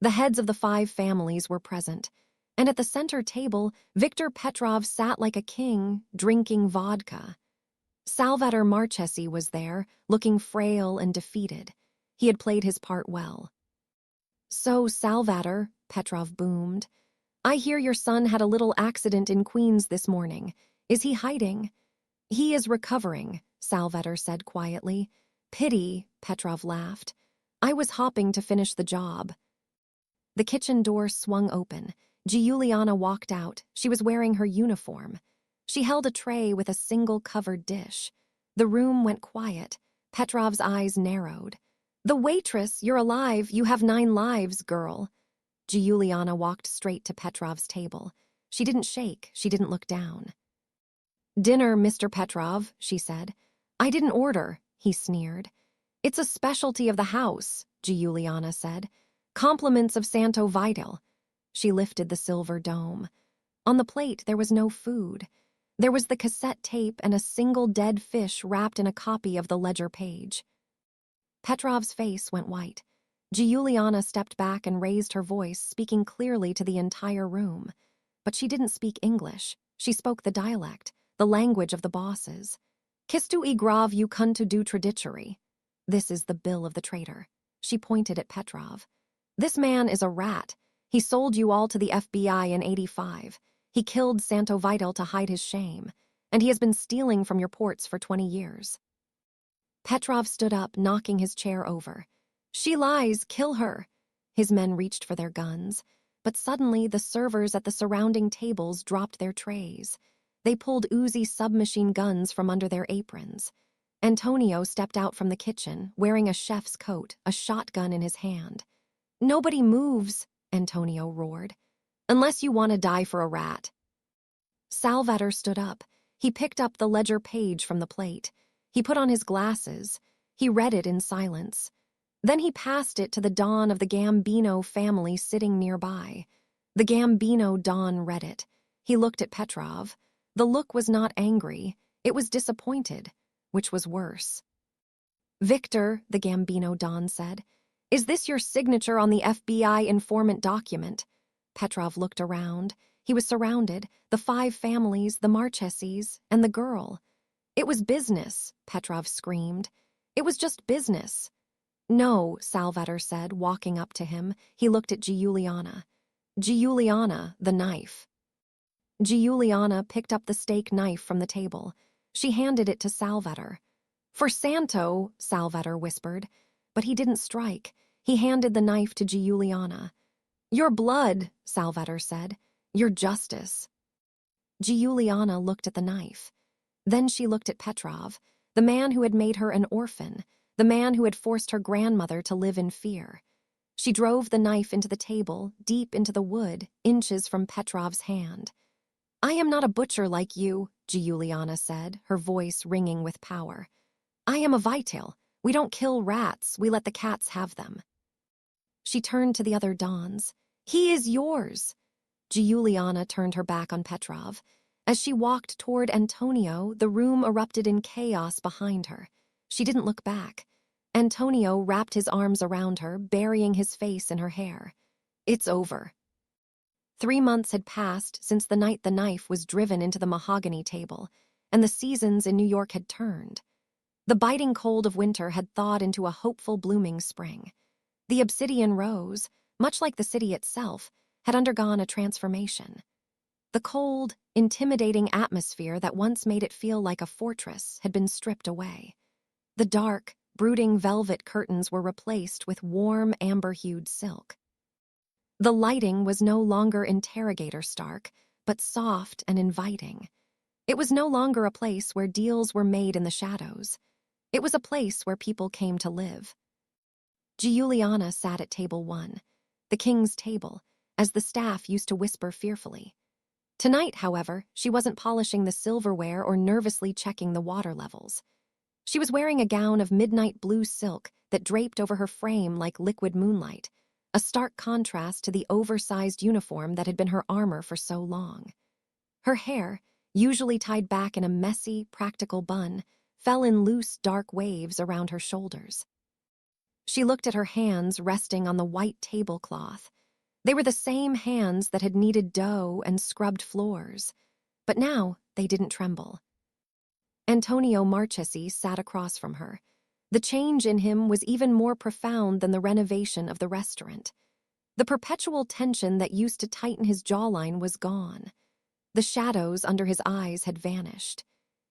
A: The heads of the 5 families were present, and at the center table, Viktor Petrov sat like a king, drinking vodka. Salvator Marchesi was there, looking frail and defeated. He had played his part well. "So, Salvator," Petrov boomed, "I hear your son had a little accident in Queens this morning. Is he hiding?" "He is recovering," Salvator said quietly. "Pity," Petrov laughed. "I was hopping to finish the job." The kitchen door swung open. Giuliana walked out. She was wearing her uniform. She held a tray with a single covered dish. The room went quiet. Petrov's eyes narrowed. "The waitress, you're alive. You have 9 lives, girl." Giuliana walked straight to Petrov's table. She didn't shake. She didn't look down. "Dinner, Mr. Petrov," she said. "I didn't order," he sneered. "It's a specialty of the house," Giuliana said. "Compliments of Santo Vidal." She lifted the silver dome. On the plate, there was no food. There was the cassette tape and a single dead fish wrapped in a copy of the ledger page. Petrov's face went white. Giuliana stepped back and raised her voice, speaking clearly to the entire room. But she didn't speak English. She spoke the dialect, the language of the bosses. "Kistu igrav you kuntu do traditory." This is the bill of the traitor. She pointed at Petrov. "This man is a rat. He sold you all to the FBI in '85. He killed Santo Vidal to hide his shame. And he has been stealing from your ports for 20 years. Petrov stood up, knocking his chair over. "She lies, kill her." His men reached for their guns. But suddenly the servers at the surrounding tables dropped their trays. They pulled Uzi submachine guns from under their aprons. Antonio stepped out from the kitchen, wearing a chef's coat, a shotgun in his hand. "Nobody moves," Antonio roared. "Unless you want to die for a rat." Salvator stood up. He picked up the ledger page from the plate. He put on his glasses. He read it in silence. Then he passed it to the Don of the Gambino family sitting nearby. The Gambino Don read it. He looked at Petrov. The look was not angry. It was disappointed, which was worse. "Victor," the Gambino Don said, "is this your signature on the FBI informant document?" Petrov looked around. He was surrounded, the 5 families, the Marcheses, and the girl. "It was business," Petrov screamed. "It was just business." "No," Salvator said, walking up to him. He looked at Giuliana. "Giuliana, the knife." Giuliana picked up the steak knife from the table. She handed it to Salvator. "For Santo," Salvator whispered. But he didn't strike. He handed the knife to Giuliana. "Your blood," Salvator said. "Your justice." Giuliana looked at the knife. Then she looked at Petrov, the man who had made her an orphan, the man who had forced her grandmother to live in fear. She drove the knife into the table, deep into the wood, inches from Petrov's hand. "I am not a butcher like you," Giuliana said, her voice ringing with power. "I am a Vital. We don't kill rats, we let the cats have them." She turned to the other Dons. "He is yours." Giuliana turned her back on Petrov. As she walked toward Antonio, the room erupted in chaos behind her. She didn't look back. Antonio wrapped his arms around her, burying his face in her hair. "It's over." 3 months had passed since the night the knife was driven into the mahogany table, and the seasons in New York had turned. The biting cold of winter had thawed into a hopeful blooming spring. The obsidian rose, much like the city itself, had undergone a transformation. The cold, intimidating atmosphere that once made it feel like a fortress had been stripped away. The dark, brooding velvet curtains were replaced with warm, amber-hued silk. The lighting was no longer interrogator stark, but soft and inviting. It was no longer a place where deals were made in the shadows. It was a place where people came to live. Giuliana sat at table 1, the king's table, as the staff used to whisper fearfully. Tonight, however, she wasn't polishing the silverware or nervously checking the water levels. She was wearing a gown of midnight blue silk that draped over her frame like liquid moonlight, a stark contrast to the oversized uniform that had been her armor for so long. Her hair, usually tied back in a messy, practical bun, fell in loose, dark waves around her shoulders. She looked at her hands resting on the white tablecloth. They were the same hands that had kneaded dough and scrubbed floors, but now they didn't tremble. Antonio Marchesi sat across from her. The change in him was even more profound than the renovation of the restaurant. The perpetual tension that used to tighten his jawline was gone. The shadows under his eyes had vanished.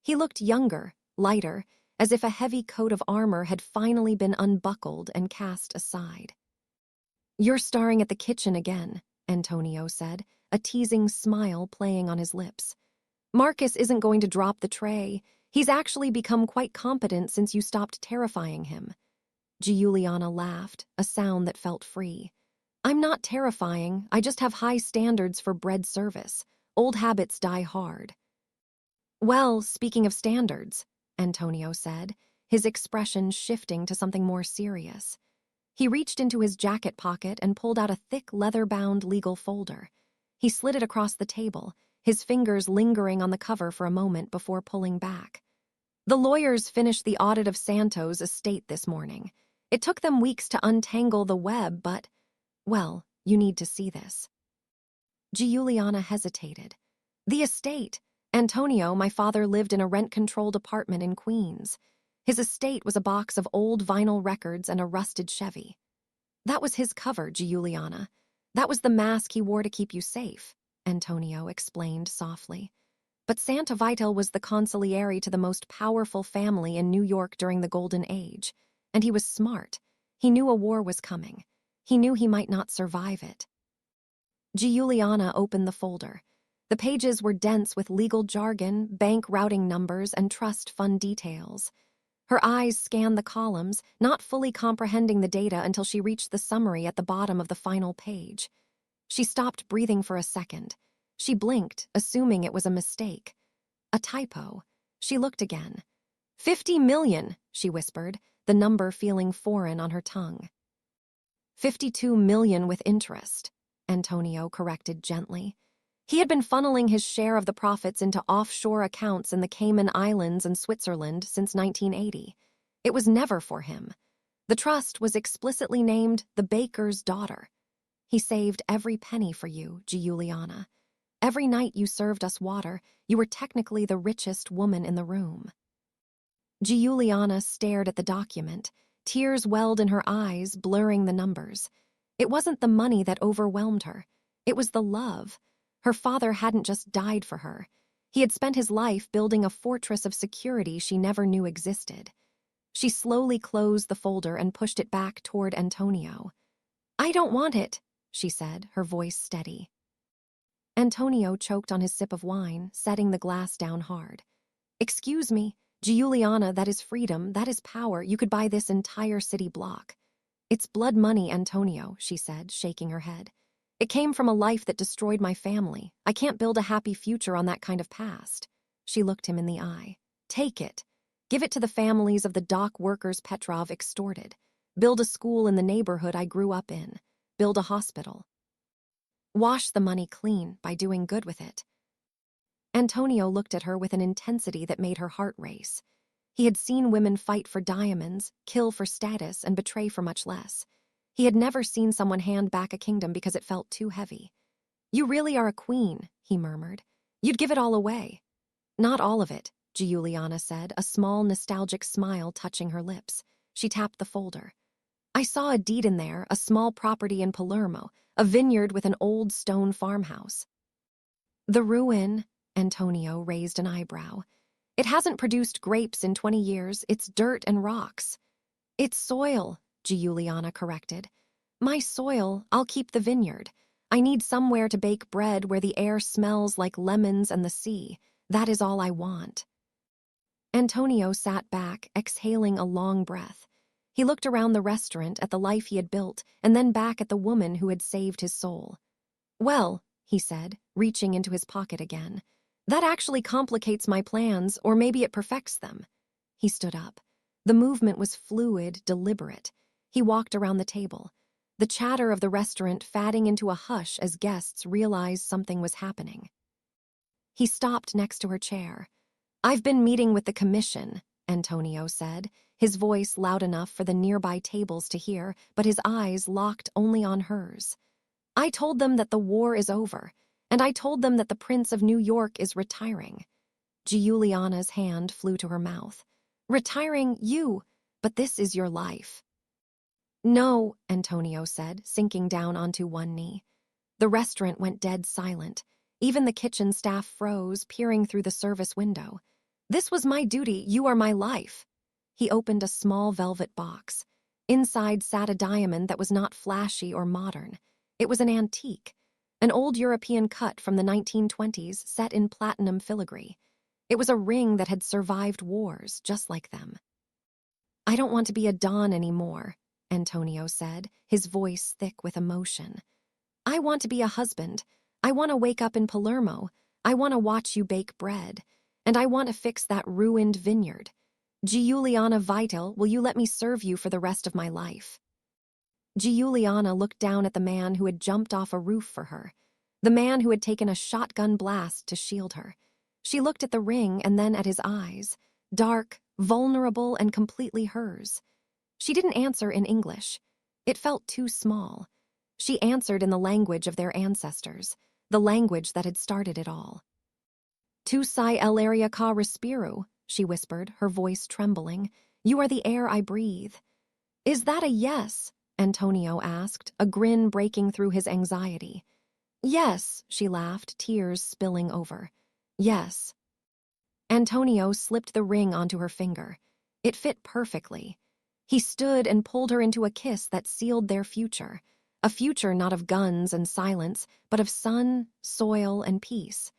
A: He looked younger, lighter, as if a heavy coat of armor had finally been unbuckled and cast aside. "You're staring at the kitchen again," Antonio said, a teasing smile playing on his lips. "Marcus isn't going to drop the tray. He's actually become quite competent since you stopped terrifying him." Giuliana laughed, a sound that felt free. "I'm not terrifying, I just have high standards for bread service. Old habits die hard." "Well, speaking of standards," Antonio said, his expression shifting to something more serious. He reached into his jacket pocket and pulled out a thick leather-bound legal folder. He slid it across the table, his fingers lingering on the cover for a moment before pulling back. "The lawyers finished the audit of Santo's estate this morning. It took them weeks to untangle the web, but, well, you need to see this." Giuliana hesitated. "The estate. Antonio, my father, lived in a rent-controlled apartment in Queens. His estate was a box of old vinyl records and a rusted Chevy." "That was his cover, Giuliana. That was the mask he wore to keep you safe," Antonio explained softly. "But Santa Vital was the consigliere to the most powerful family in New York during the Golden Age, and he was smart. He knew a war was coming. He knew he might not survive it." Giuliana opened the folder. The pages were dense with legal jargon, bank routing numbers, and trust fund details. Her eyes scanned the columns, not fully comprehending the data until she reached the summary at the bottom of the final page. She stopped breathing for a second. She blinked, assuming it was a mistake. A typo. She looked again. 50 million, she whispered, the number feeling foreign on her tongue. 52 million with interest, Antonio corrected gently. He had been funneling his share of the profits into offshore accounts in the Cayman Islands and Switzerland since 1980. It was never for him. The trust was explicitly named the baker's daughter. "He saved every penny for you, Giuliana. Every night you served us water, you were technically the richest woman in the room." Giuliana stared at the document. Tears welled in her eyes, blurring the numbers. It wasn't the money that overwhelmed her. It was the love. Her father hadn't just died for her. He had spent his life building a fortress of security she never knew existed. She slowly closed the folder and pushed it back toward Antonio. "I don't want it," she said, her voice steady. Antonio choked on his sip of wine, setting the glass down hard. "Excuse me, Giuliana, that is freedom, that is power. You could buy this entire city block." "It's blood money, Antonio," she said, shaking her head. "It came from a life that destroyed my family. I can't build a happy future on that kind of past." She looked him in the eye. "Take it. Give it to the families of the dock workers Petrov extorted. Build a school in the neighborhood I grew up in. Build a hospital. Wash the money clean by doing good with it." Antonio looked at her with an intensity that made her heart race. He had seen women fight for diamonds, kill for status, and betray for much less. He had never seen someone hand back a kingdom because it felt too heavy. "You really are a queen," he murmured. "You'd give it all away." "Not all of it," Giuliana said, a small nostalgic smile touching her lips. She tapped the folder. "I saw a deed in there, a small property in Palermo, a vineyard with an old stone farmhouse." "The ruin," Antonio raised an eyebrow. "It hasn't produced grapes in 20 years, it's dirt and rocks." "It's soil," Giuliana corrected. "My soil, I'll keep the vineyard. I need somewhere to bake bread where the air smells like lemons and the sea. That is all I want." Antonio sat back, exhaling a long breath. He looked around the restaurant at the life he had built, and then back at the woman who had saved his soul. "Well," he said, reaching into his pocket again, "that actually complicates my plans, or maybe it perfects them." He stood up. The movement was fluid, deliberate. He walked around the table, the chatter of the restaurant fading into a hush as guests realized something was happening. He stopped next to her chair. "I've been meeting with the commission," Antonio said, his voice loud enough for the nearby tables to hear, but his eyes locked only on hers. "I told them that the war is over, and I told them that the Prince of New York is retiring." Giuliana's hand flew to her mouth. "Retiring you, but this is your life." "No," Antonio said, sinking down onto one knee. The restaurant went dead silent. Even the kitchen staff froze, peering through the service window. "This was my duty, you are my life." He opened a small velvet box. Inside sat a diamond that was not flashy or modern. It was an antique, an old European cut from the 1920s set in platinum filigree. It was a ring that had survived wars, just like them. "I don't want to be a Don anymore," Antonio said, his voice thick with emotion. "I want to be a husband. I want to wake up in Palermo. I want to watch you bake bread. And I want to fix that ruined vineyard. Giuliana Vital, will you let me serve you for the rest of my life?" Giuliana looked down at the man who had jumped off a roof for her, the man who had taken a shotgun blast to shield her. She looked at the ring and then at his eyes, dark, vulnerable, and completely hers. She didn't answer in English. It felt too small. She answered in the language of their ancestors, the language that had started it all. "Tu sai l'aria che respiro," she whispered, her voice trembling. "You are the air I breathe." "Is that a yes?" Antonio asked, a grin breaking through his anxiety. "Yes," she laughed, tears spilling over. "Yes." Antonio slipped the ring onto her finger. It fit perfectly. He stood and pulled her into a kiss that sealed their future, a future not of guns and silence, but of sun, soil, and peace.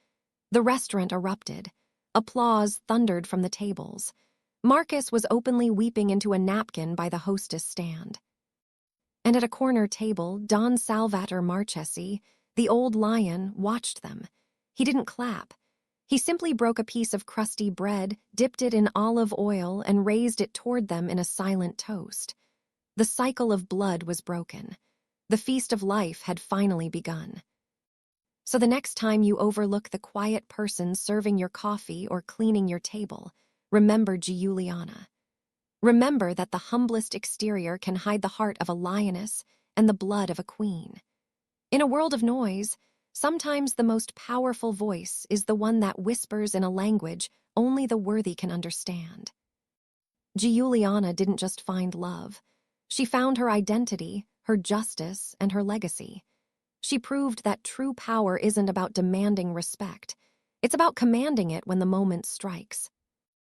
A: The restaurant erupted. Applause thundered from the tables. Marcus was openly weeping into a napkin by the hostess stand. And at a corner table, Don Salvator Marchesi, the old lion, watched them. He didn't clap. He simply broke a piece of crusty bread, dipped it in olive oil, and raised it toward them in a silent toast. The cycle of blood was broken. The feast of life had finally begun. So the next time you overlook the quiet person serving your coffee or cleaning your table, remember Giuliana. Remember that the humblest exterior can hide the heart of a lioness and the blood of a queen. In a world of noise, sometimes the most powerful voice is the one that whispers in a language only the worthy can understand. Giuliana didn't just find love. She found her identity, her justice, and her legacy. She proved that true power isn't about demanding respect. It's about commanding it when the moment strikes.